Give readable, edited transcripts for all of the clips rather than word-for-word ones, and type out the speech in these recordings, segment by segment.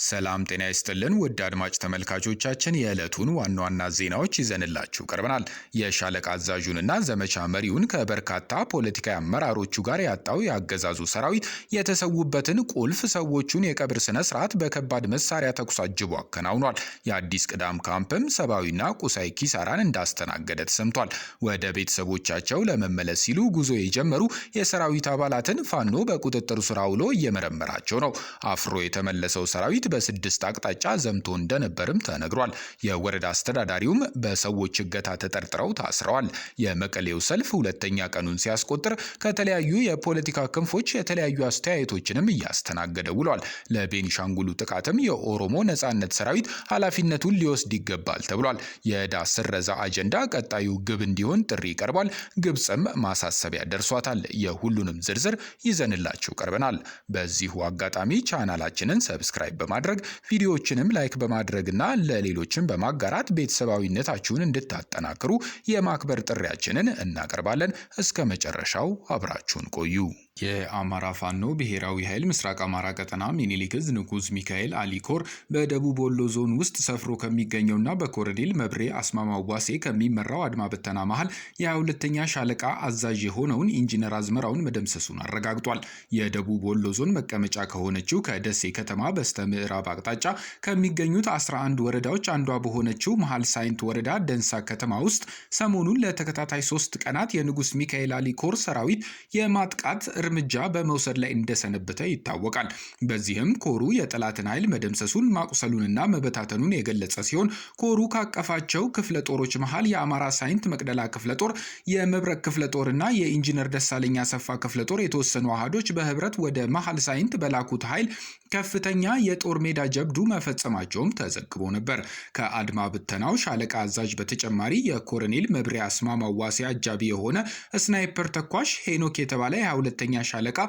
ሰላም ጤና ይስጥልን ውድ አድማጭ ተመልካቾቻችን የዕለቱን ዋና ዋና ዜናዎች ይዘንላችሁ ቀርበናል። የሻለቃ አዛዡንና ዘመቻ መሪውን ከበርካታ ፖለቲካዊ አመራሮቹ ጋር ያጣው የአገዛዙ ሰራዊት የተሰዉበትን ቁልፍ ሰዎቹን የቀብር ስነ ስርዓት በከባድ መሳሪያ ተኩስ አጅቦ አከናውኗል። የአዲስ ቅዳም ካምፕም ሰብአዊና ቁሳዊ ኪሳራን እንዳስተናገደ ተሰምቷል። ወደ ቤተሰቦቻቸው ለመመለስ ሲሉ ጉዞ የጀመሩ የሰራዊት አባላትን ፋኖ በቁጥጥር ስር አውሎ እየመረመራቸው ነው። አፍሮ የተመለሰው ሰራዊት በስድስት አቅጣጫ ዘምቶ እንደነበርም ተነግሯል። የወረዳ አስተዳዳሪውም በሰዎች እገታ ተጠርጥረው ታስረዋል። የመቀሌው ሰልፍ ሁለተኛ ቀኑን ሲያስቆጥር ከተለያዩ የፖለቲካ ክንፎች የተለያዩ አስተያየቶችንም እያስተናገደ ውሏል። ለቤኒሻንጉሉ ጥቃትም የኦሮሞ ነጻነት ሰራዊት ኃላፊነቱን ሊወስድ ይገባል ተብሏል። የዕዳ ስረዛ አጀንዳ ቀጣዩ ግብ እንዲሆን ጥሪ ይቀርባል። ግብፅም ማሳሰቢያ ደርሷታል። የሁሉንም ዝርዝር ይዘንላችሁ ቀርበናል። በዚሁ አጋጣሚ ቻናላችንን ሰብስክራይብ በማድረግ ቪዲዮዎችንም ላይክ በማድረግና ለሌሎችም በማጋራት ቤተሰባዊነታችሁን እንድታጠናክሩ የማክበር ጥሪያችንን እናቀርባለን። እስከ መጨረሻው አብራችሁን ቆዩ። የአማራ ፋኖ ብሔራዊ ኃይል ምስራቅ አማራ ቀጠና ሚኒሊክ ዕዝ ንጉስ ሚካኤል አሊኮር በደቡብ ወሎ ዞን ውስጥ ሰፍሮ ከሚገኘውና በኮሎኔል መብሬ አስማማው ዋሴ ከሚመራው አድማ በተና መሃል የ22ኛ ሻለቃ አዛዥ የሆነውን ኢንጂነር አዝመራውን መደምሰሱን አረጋግጧል። የደቡብ ወሎ ዞን መቀመጫ ከሆነችው ከደሴ ከተማ በስተ ምዕራብ አቅጣጫ ከሚገኙት 11 ወረዳዎች አንዷ በሆነችው መሃል ሳይንት ወረዳ ደንሳ ከተማ ውስጥ ሰሞኑን ለተከታታይ 3 ቀናት የንጉስ ሚካኤል አሊኮር ሰራዊት የማጥቃት እርምጃ በመውሰድ ላይ እንደሰነበተ ይታወቃል። በዚህም ኮሩ የጠላትን ኃይል መደምሰሱን ማቁሰሉንና መበታተኑን የገለጸ ሲሆን ኮሩ ካቀፋቸው ክፍለ ጦሮች መሃል የአማራ ሳይንት መቅደላ ክፍለ ጦር፣ የመብረቅ ክፍለ ጦርና የኢንጂነር ደሳለኛ ሰፋ ክፍለ ጦር የተወሰኑ አሃዶች በህብረት ወደ መሃል ሳይንት በላኩት ኃይል ከፍተኛ የጦር ሜዳ ጀብዱ መፈጸማቸውም ተዘግቦ ነበር። ከአድማ ብተናው ሻለቃ አዛዥ በተጨማሪ የኮሎኔል መብሬ አስማማው ዋሴ አጃቢ የሆነ ስናይፐር ተኳሽ ሄኖክ የተባለ የ22ኛ ሻለቃ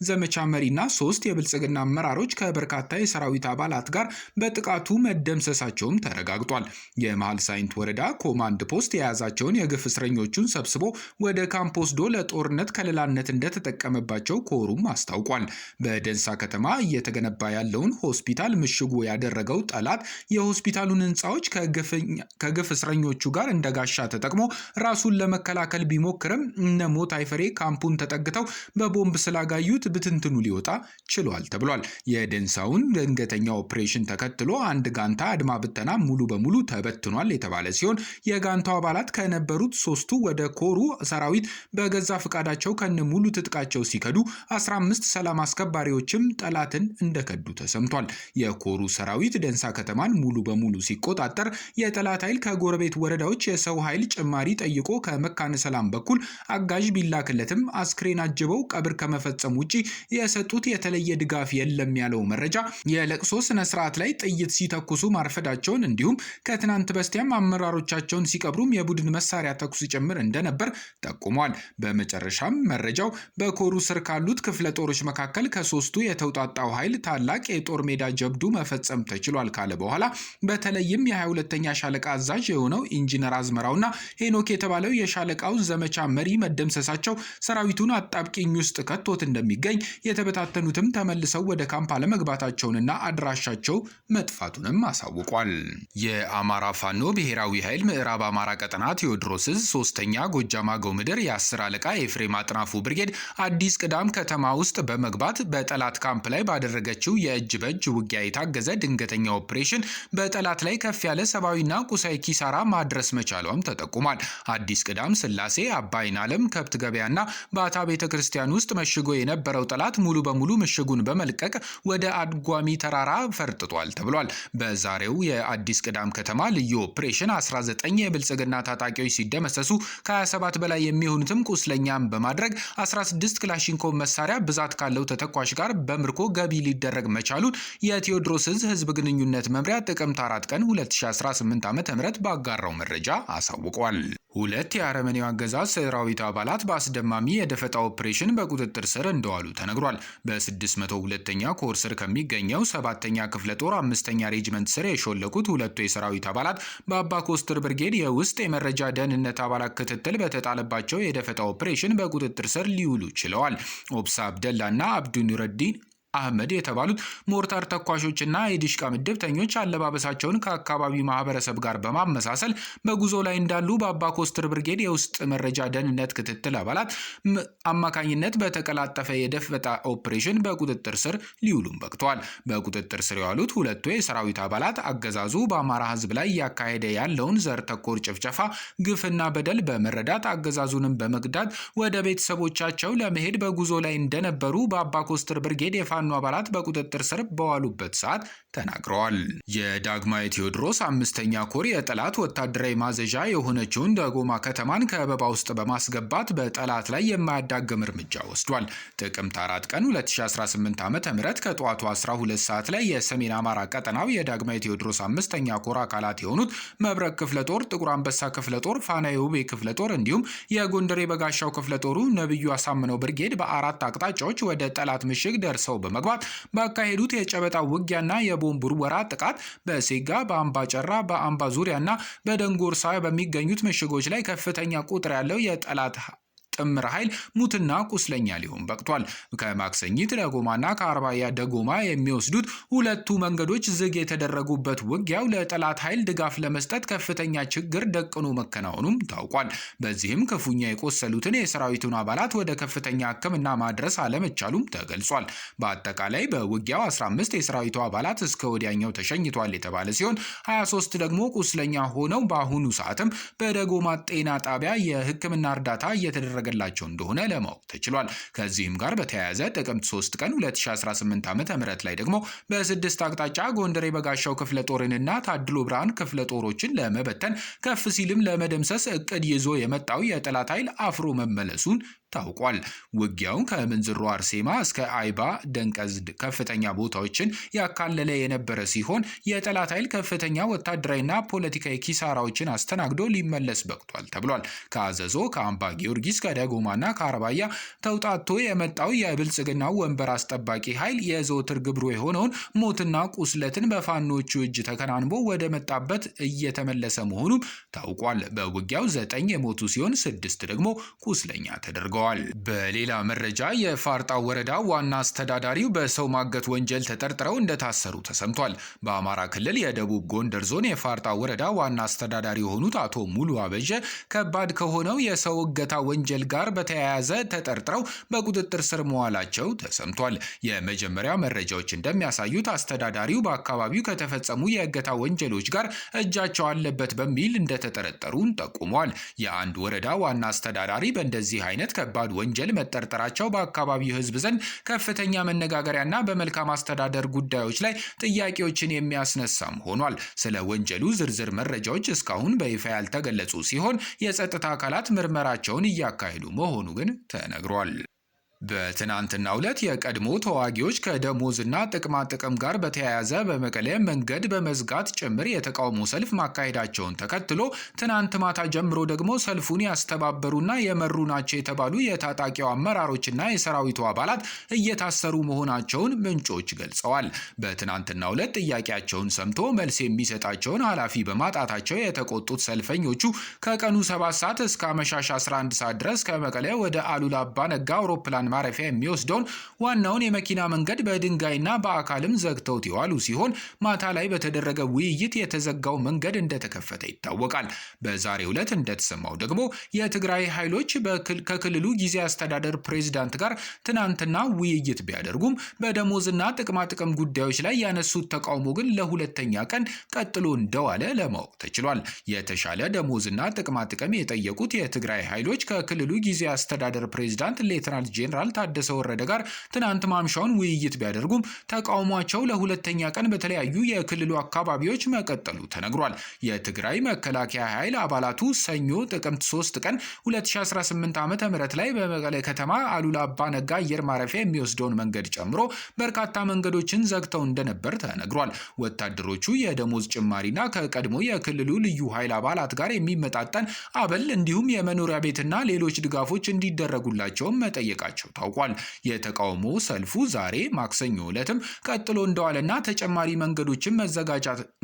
ዘመቻ መሪና 3 የብልጽግና አመራሮች ከበርካታ የሰራዊት አባላት ጋር በጥቃቱ መደምሰሳቸውም ተረጋግጧል። የመሃል ሳይንት ወረዳ ኮማንድ ፖስት የያዛቸውን የግፍ እስረኞቹን ሰብስቦ ወደ ካምፕ ወስዶ ለጦርነት ከለላነት እንደተጠቀመባቸው ኮሩም አስታውቋል። በደንሳ ከተማ እየተገነባ ያለውን ሆስፒታል ምሽጉ ያደረገው ጠላት የሆስፒታሉን ህንፃዎች ከግፍ እስረኞቹ ጋር እንደጋሻ ተጠቅሞ ራሱን ለመከላከል ቢሞክርም እነ ሞት አይፈሬ ካምፑን ተጠግተው በቦምብ ስላጋዩት ብትንትኑ ሊወጣ ችሏል ተብሏል። የደንሳውን ድንገተኛ ኦፕሬሽን ተከትሎ አንድ ጋንታ አድማ ብተና ሙሉ በሙሉ ተበትኗል የተባለ ሲሆን የጋንታው አባላት ከነበሩት 3ቱ ወደ ኮሩ ሰራዊት በገዛ ፈቃዳቸው ከነ ሙሉ ትጥቃቸው ሲከዱ 15 ሰላም አስከባሪዎችም ጠላትን እንደከዱ ተሰምቷል። የኮሩ ሰራዊት ደንሳ ከተማን ሙሉ በሙሉ ሲቆጣጠር የጠላት ኃይል ከጎረቤት ወረዳዎች የሰው ኃይል ጭማሪ ጠይቆ ከመካነ ሰላም በኩል አጋዥ ቢላክለትም አስክሬን አጅበው ቀብር ከመፈጸም ውጪ የሰጡት የተለየ ድጋፍ የለም ያለው መረጃ የለቅሶ ስነ ስርዓት ላይ ጥይት ሲተኩሱ ማርፈዳቸውን እንዲሁም ከትናንት በስቲያም አመራሮቻቸውን ሲቀብሩም የቡድን መሳሪያ ተኩስ ጭምር እንደነበር ጠቁሟል። በመጨረሻም መረጃው በኮሩ ስር ካሉት ክፍለ ጦሮች መካከል ከ3ቱ የተውጣጣው ኃይል ታላቅ የጦር ሜዳ ጀብዱ መፈጸም ተችሏል ካለ በኋላ በተለይም የ22ኛ ሻለቃ አዛዥ የሆነው ኢንጂነር አዝመራውና ሄኖክ የተባለው የሻለቃው ዘመቻ መሪ መደምሰሳቸው ሰራዊቱን አጣብቂኝ ውስጥ ከቶት እንደሚገኝ የተበታተኑትም ተመልሰው ወደ ካምፕ አለመግባታቸውንና አድራሻቸው መጥፋቱንም አሳውቋል። የአማራ ፋኖ ብሔራዊ ኃይል ምዕራብ አማራ ቀጠና ቴዎድሮስ ዕዝ 3ኛ ጎጃም አገው ምድር የ10 አለቃ ኤፍሬም አጥናፉ ብርጌድ አዲስ ቅዳም ከተማ ውስጥ በመግባት በጠላት ካምፕ ላይ ባደረገችው የእጅ በእጅ ውጊያ የታገዘ ድንገተኛ ኦፕሬሽን በጠላት ላይ ከፍ ያለ ሰብአዊና ቁሳዊ ኪሳራ ማድረስ መቻሏም ተጠቁሟል። አዲስ ቅዳም ስላሴ፣ አባይን ዓለም ከብት ገበያና ባታ ቤተክርስቲያን ውስጥ መሽጎ የነበረው ጠላት ሙሉ በሙሉ ምሽጉን በመልቀቅ ወደ አድጓሚ ተራራ ፈርጥቷል ተብሏል። በዛሬው የአዲስ ቅዳም ከተማ ልዩ ኦፕሬሽን 19 የብልጽግና ታጣቂዎች ሲደመሰሱ ከ27 በላይ የሚሆኑትም ቁስለኛም በማድረግ 16 ክላሽንኮቭ መሳሪያ ብዛት ካለው ተተኳሽ ጋር በምርኮ ገቢ ሊደረግ መቻሉን የቴዎድሮስ ዕዝ ህዝብ ግንኙነት መምሪያ ጥቅምት 4 ቀን 2018 ዓ.ም ባጋራው መረጃ አሳውቋል። 2 የአረመኔው አገዛዝ ሰራዊት አባላት በአስደማሚ የደፈጣ ኦፕሬሽን በቁጥጥር ስር እንደዋሉ ተነግሯል። በ602ኛ ኮር ስር ከሚገኘው 7ኛ ክፍለ ጦር 5ኛ ሬጅመንት ስር የሾለኩት 2ቱ የሰራዊት አባላት በአባ ኮስትር ብርጌድ የውስጥ የመረጃ ደህንነት አባላት ክትትል በተጣለባቸው የደፈጣ ኦፕሬሽን በቁጥጥር ስር ሊውሉ ችለዋል። ኦብሳ አብደላና አብዱ ኑረዲን አህመድ የተባሉት ሞርታር ተኳሾችና የዲሽቃ ምድብተኞች አለባበሳቸውን ከአካባቢው ማህበረሰብ ጋር በማመሳሰል በጉዞ ላይ እንዳሉ በአባ ኮስትር ብርጌድ የውስጥ መረጃ ደህንነት ክትትል አባላት አማካኝነት በተቀላጠፈ የደፈጣ ኦፕሬሽን በቁጥጥር ስር ሊውሉም በቅተዋል። በቁጥጥር ስር የዋሉት ሁለቱ የሰራዊት አባላት አገዛዙ በአማራ ህዝብ ላይ እያካሄደ ያለውን ዘር ተኮር ጭፍጨፋ፣ ግፍና በደል በመረዳት አገዛዙንም በመግዳት ወደ ቤተሰቦቻቸው ለመሄድ በጉዞ ላይ እንደነበሩ በአባ ኮስትር ብርጌድ ፋኖ አባላት በቁጥጥር ስር በዋሉበት ሰዓት ተናግረዋል። የዳግማዊ ቴዎድሮስ 5ኛ ኮር የጠላት ወታደራዊ ማዘዣ የሆነችውን ደጎማ ከተማን ከበባ ውስጥ በማስገባት በጠላት ላይ የማያዳግም እርምጃ ወስዷል። ጥቅምት 4 ቀን 2018 ዓ.ም ከጠዋቱ 12 ሰዓት ላይ የሰሜን አማራ ቀጠናው የዳግማዊ ቴዎድሮስ 5ኛ ኮር አካላት የሆኑት መብረቅ ክፍለ ጦር፣ ጥቁር አንበሳ ክፍለ ጦር፣ ፋና የውቤ ክፍለ ጦር እንዲሁም የጎንደር የበጋሻው ክፍለ ጦሩ ነብዩ አሳምነው ብርጌድ በአራት አቅጣጫዎች ወደ ጠላት ምሽግ ደርሰው በመግባት ባካሄዱት የጨበጣ ውጊያና የቦምብ ውርወራ ጥቃት በሴጋ፣ በአምባ ጨራ፣ በአምባ ዙሪያና በደንጎርሳ በሚገኙት ምሽጎች ላይ ከፍተኛ ቁጥር ያለው የጠላት ጥምር ኃይል ሙትና ቁስለኛ ሊሆን በቅቷል። ከማክሰኝት ደጎማና ከአርባያ ደጎማ የሚወስዱት ሁለቱ መንገዶች ዝግ የተደረጉበት ውጊያው ለጠላት ኃይል ድጋፍ ለመስጠት ከፍተኛ ችግር ደቅኖ መከናወኑም ታውቋል። በዚህም ክፉኛ የቆሰሉትን የሰራዊቱን አባላት ወደ ከፍተኛ ሕክምና ማድረስ አለመቻሉም ተገልጿል። በአጠቃላይ በውጊያው 15 የሰራዊቱ አባላት እስከ ወዲያኛው ተሸኝቷል የተባለ ሲሆን 23 ደግሞ ቁስለኛ ሆነው በአሁኑ ሰዓትም በደጎማ ጤና ጣቢያ የሕክምና እርዳታ እየተደረገ ላቸው እንደሆነ ለማወቅ ተችሏል። ከዚህም ጋር በተያያዘ ጥቅምት 3 ቀን 2018 ዓ.ም ላይ ደግሞ በስድስት አቅጣጫ ጎንደር የበጋሻው ክፍለ ጦርንና ታድሎ ብርሃን ክፍለ ጦሮችን ለመበተን ከፍ ሲልም ለመደምሰስ እቅድ ይዞ የመጣው የጠላት ኃይል አፍሮ መመለሱን ታውቋል። ውጊያውን ከምንዝሮ አርሴማ እስከ አይባ ደንቀዝ ከፍተኛ ቦታዎችን ያካለለ የነበረ ሲሆን የጠላት ኃይል ከፍተኛ ወታደራዊና ፖለቲካዊ ኪሳራዎችን አስተናግዶ ሊመለስ በቅቷል ተብሏል። ከአዘዞ፣ ከአምባ ጊዮርጊስ፣ ከደጎማና ከአርባያ ተውጣቶ የመጣው የብልጽግናው ወንበር አስጠባቂ ኃይል የዘወትር ግብሩ የሆነውን ሞትና ቁስለትን በፋኖቹ እጅ ተከናንቦ ወደ መጣበት እየተመለሰ መሆኑ ታውቋል። በውጊያው 9 የሞቱ ሲሆን 6 ደግሞ ቁስለኛ ተደርገዋል። በሌላ መረጃ የፋርጣ ወረዳ ዋና አስተዳዳሪው በሰው ማገት ወንጀል ተጠርጥረው እንደታሰሩ ተሰምቷል። በአማራ ክልል የደቡብ ጎንደር ዞን የፋርጣ ወረዳ ዋና አስተዳዳሪ የሆኑት አቶ ሙሉ አበጀ ከባድ ከሆነው የሰው እገታ ወንጀል ጋር በተያያዘ ተጠርጥረው በቁጥጥር ስር መዋላቸው ተሰምቷል። የመጀመሪያ መረጃዎች እንደሚያሳዩት አስተዳዳሪው በአካባቢው ከተፈጸሙ የእገታ ወንጀሎች ጋር እጃቸው አለበት በሚል እንደተጠረጠሩን ጠቁሟል። የአንድ ወረዳ ዋና አስተዳዳሪ በእንደዚህ አይነት ከባድ ወንጀል መጠርጠራቸው በአካባቢው ሕዝብ ዘንድ ከፍተኛ መነጋገሪያና በመልካም አስተዳደር ጉዳዮች ላይ ጥያቄዎችን የሚያስነሳም ሆኗል። ስለ ወንጀሉ ዝርዝር መረጃዎች እስካሁን በይፋ ያልተገለጹ ሲሆን የጸጥታ አካላት ምርመራቸውን እያካሄዱ መሆኑ ግን ተነግሯል። በትናንትናው ዕለት የቀድሞ ተዋጊዎች ከደሞዝና ጥቅማ ጥቅም ጋር በተያያዘ በመቀሌ መንገድ በመዝጋት ጭምር የተቃውሞ ሰልፍ ማካሄዳቸውን ተከትሎ ትናንት ማታ ጀምሮ ደግሞ ሰልፉን ያስተባበሩና የመሩ ናቸው የተባሉ የታጣቂው አመራሮችና የሰራዊቱ አባላት እየታሰሩ መሆናቸውን ምንጮች ገልጸዋል። በትናንትናው ዕለት ጥያቄያቸውን ሰምቶ መልስ የሚሰጣቸውን ኃላፊ በማጣታቸው የተቆጡት ሰልፈኞቹ ከቀኑ 7 ሰዓት እስከ አመሻሽ 11 ሰዓት ድረስ ከመቀሌ ወደ አሉላ አባ ነጋ አውሮፕላን ማረፊያ የሚወስደውን ዋናውን የመኪና መንገድ በድንጋይና በአካልም ዘግተውት የዋሉ ሲሆን ማታ ላይ በተደረገ ውይይት የተዘጋው መንገድ እንደተከፈተ ይታወቃል። በዛሬው ዕለት እንደተሰማው ደግሞ የትግራይ ኃይሎች ከክልሉ ጊዜያዊ አስተዳደር ፕሬዝዳንት ጋር ትናንትና ውይይት ቢያደርጉም በደሞዝና ጥቅማጥቅም ጉዳዮች ላይ ያነሱት ተቃውሞ ግን ለሁለተኛ ቀን ቀጥሎ እንደዋለ ለማወቅ ተችሏል። የተሻለ ደሞዝና ጥቅማጥቅም የጠየቁት የትግራይ ኃይሎች ከክልሉ ጊዜያዊ አስተዳደር ፕሬዝዳንት ሌተናል ጄኔራል ታደሰ ወረደ ጋር ትናንት ማምሻውን ውይይት ቢያደርጉም ተቃውሟቸው ለሁለተኛ ቀን በተለያዩ የክልሉ አካባቢዎች መቀጠሉ ተነግሯል። የትግራይ መከላከያ ኃይል አባላቱ ሰኞ ጥቅምት 3 ቀን 2018 ዓ.ም ላይ በመቀሌ ከተማ አሉላ አባ ነጋ አየር ማረፊያ የሚወስደውን መንገድ ጨምሮ በርካታ መንገዶችን ዘግተው እንደነበር ተነግሯል። ወታደሮቹ የደሞዝ ጭማሪና ከቀድሞ የክልሉ ልዩ ኃይል አባላት ጋር የሚመጣጠን አበል እንዲሁም የመኖሪያ ቤትና ሌሎች ድጋፎች እንዲደረጉላቸውም መጠየቃቸው ታውቋል። የተቃውሞ ሰልፉ ዛሬ ማክሰኞ ዕለትም ቀጥሎ እንደዋለና ተጨማሪ መንገዶችን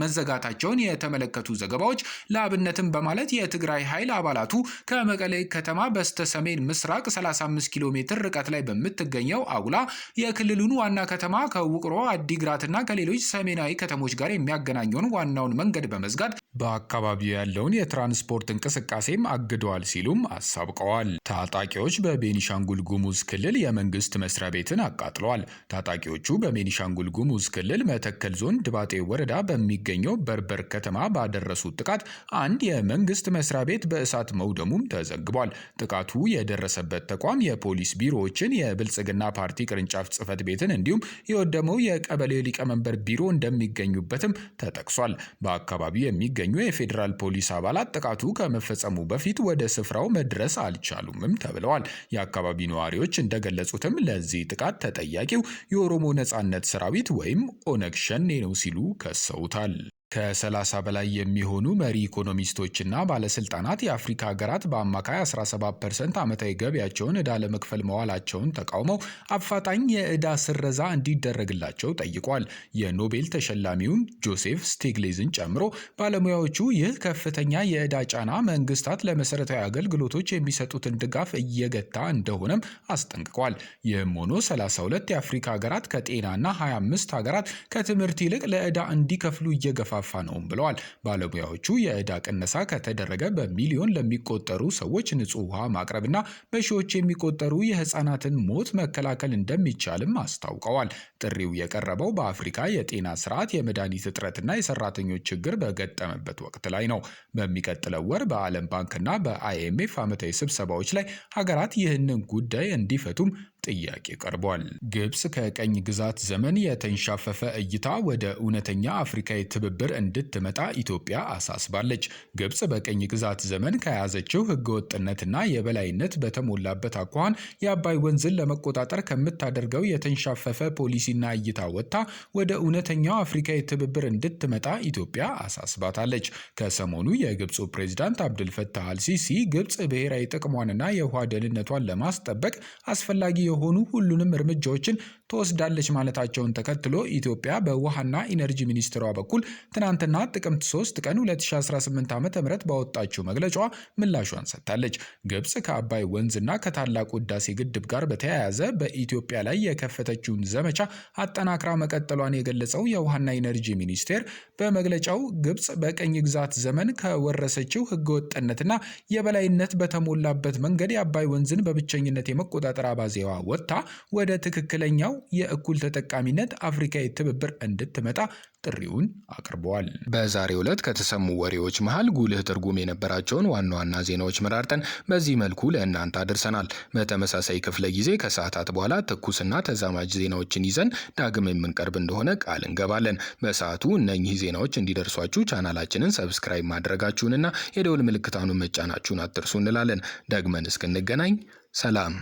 መዘጋታቸውን የተመለከቱ ዘገባዎች ለአብነትም በማለት የትግራይ ኃይል አባላቱ ከመቀሌ ከተማ በስተ ሰሜን ምስራቅ 35 ኪሎ ሜትር ርቀት ላይ በምትገኘው አጉላ የክልሉን ዋና ከተማ ከውቅሮ አዲግራትና ከሌሎች ሰሜናዊ ከተሞች ጋር የሚያገናኘውን ዋናውን መንገድ በመዝጋት በአካባቢው ያለውን የትራንስፖርት እንቅስቃሴም አግደዋል ሲሉም አሳብቀዋል። ታጣቂዎች በቤኒሻንጉል ጉሙዝ ክልል የመንግስት መስሪያ ቤትን አቃጥለዋል። ታጣቂዎቹ በቤኒሻንጉል ጉሙዝ ክልል መተከል ዞን ድባጤ ወረዳ በሚገኘው በርበር ከተማ ባደረሱት ጥቃት አንድ የመንግስት መስሪያ ቤት በእሳት መውደሙም ተዘግቧል። ጥቃቱ የደረሰበት ተቋም የፖሊስ ቢሮዎችን፣ የብልጽግና ፓርቲ ቅርንጫፍ ጽህፈት ቤትን እንዲሁም የወደመው የቀበሌ ሊቀመንበር ቢሮ እንደሚገኙበትም ተጠቅሷል። በአካባቢው የሚገኙ የፌዴራል ፖሊስ አባላት ጥቃቱ ከመፈጸሙ በፊት ወደ ስፍራው መድረስ አልቻሉምም ተብለዋል። የአካባቢ ነዋሪዎች እንደገለጹትም ለዚህ ጥቃት ተጠያቂው የኦሮሞ ነጻነት ሰራዊት ወይም ኦነግ ሸኔ ነው ሲሉ ከሰውታል። ከ30 በላይ የሚሆኑ መሪ ኢኮኖሚስቶችና ባለስልጣናት የአፍሪካ ሀገራት በአማካይ 17% ዓመታዊ ገቢያቸውን ዕዳ ለመክፈል መዋላቸውን ተቃውመው አፋጣኝ የዕዳ ስረዛ እንዲደረግላቸው ጠይቋል። የኖቤል ተሸላሚውን ጆሴፍ ስቲግሊዝን ጨምሮ ባለሙያዎቹ ይህ ከፍተኛ የዕዳ ጫና መንግስታት ለመሰረታዊ አገልግሎቶች የሚሰጡትን ድጋፍ እየገታ እንደሆነም አስጠንቅቋል። ይህም ሆኖ 32 የአፍሪካ ሀገራት ከጤናና 25 ሀገራት ከትምህርት ይልቅ ለዕዳ እንዲከፍሉ እየገፋ ነው ብለዋል። ባለሙያዎቹ የዕዳ ቅነሳ ከተደረገ በሚሊዮን ለሚቆጠሩ ሰዎች ንጹህ ውሃ ማቅረብና በሺዎች የሚቆጠሩ የህፃናትን ሞት መከላከል እንደሚቻልም አስታውቀዋል። ጥሪው የቀረበው በአፍሪካ የጤና ስርዓት የመድኃኒት እጥረትና የሰራተኞች ችግር በገጠመበት ወቅት ላይ ነው። በሚቀጥለው ወር በዓለም ባንክና በአይኤምኤፍ ዓመታዊ ስብሰባዎች ላይ ሀገራት ይህንን ጉዳይ እንዲፈቱም ጥያቄ ቀርቧል። ግብጽ ከቀኝ ግዛት ዘመን የተንሻፈፈ እይታ ወደ እውነተኛ አፍሪካዊ ትብብር እንድትመጣ ኢትዮጵያ አሳስባለች። ግብጽ በቀኝ ግዛት ዘመን ከያዘችው ህገወጥነትና የበላይነት በተሞላበት አኳኋን የአባይ ወንዝን ለመቆጣጠር ከምታደርገው የተንሻፈፈ ፖሊሲና እይታ ወጥታ ወደ እውነተኛው አፍሪካዊ ትብብር እንድትመጣ ኢትዮጵያ አሳስባታለች። ከሰሞኑ የግብፁ ፕሬዝዳንት አብዱልፈታህ አልሲሲ ግብጽ ብሔራዊ ጥቅሟንና የውሃ ደህንነቷን ለማስጠበቅ አስፈላጊ የሆኑ ሁሉንም እርምጃዎችን ትወስዳለች ማለታቸውን ተከትሎ ኢትዮጵያ በውሃና ኢነርጂ ሚኒስትሯ በኩል ትናንትና ጥቅምት 3 ቀን 2018 ዓ.ም ባወጣችው መግለጫዋ ምላሿን ሰጥታለች። ግብጽ ከአባይ ወንዝና ከታላቁ ህዳሴ ግድብ ጋር በተያያዘ በኢትዮጵያ ላይ የከፈተችውን ዘመቻ አጠናክራ መቀጠሏን የገለጸው የውሃና ኢነርጂ ሚኒስቴር በመግለጫው ግብጽ በቀኝ ግዛት ዘመን ከወረሰችው ህገወጥነትና የበላይነት በተሞላበት መንገድ የአባይ ወንዝን በብቸኝነት የመቆጣጠር አባዜዋ ወጥታ ወደ ትክክለኛው የእኩል ተጠቃሚነት አፍሪካዊ ትብብር እንድትመጣ ጥሪውን አቅርበዋል። በዛሬው ዕለት ከተሰሙ ወሬዎች መሃል ጉልህ ትርጉም የነበራቸውን ዋና ዋና ዜናዎች መራርጠን በዚህ መልኩ ለእናንተ አድርሰናል። በተመሳሳይ ክፍለ ጊዜ ከሰዓታት በኋላ ትኩስና ተዛማጅ ዜናዎችን ይዘን ዳግም የምንቀርብ እንደሆነ ቃል እንገባለን። በሰዓቱ እነኚህ ዜናዎች እንዲደርሷችሁ ቻናላችንን ሰብስክራይብ ማድረጋችሁንና የደውል ምልክታኑን መጫናችሁን አትርሱ እንላለን። ደግመን እስክንገናኝ ሰላም።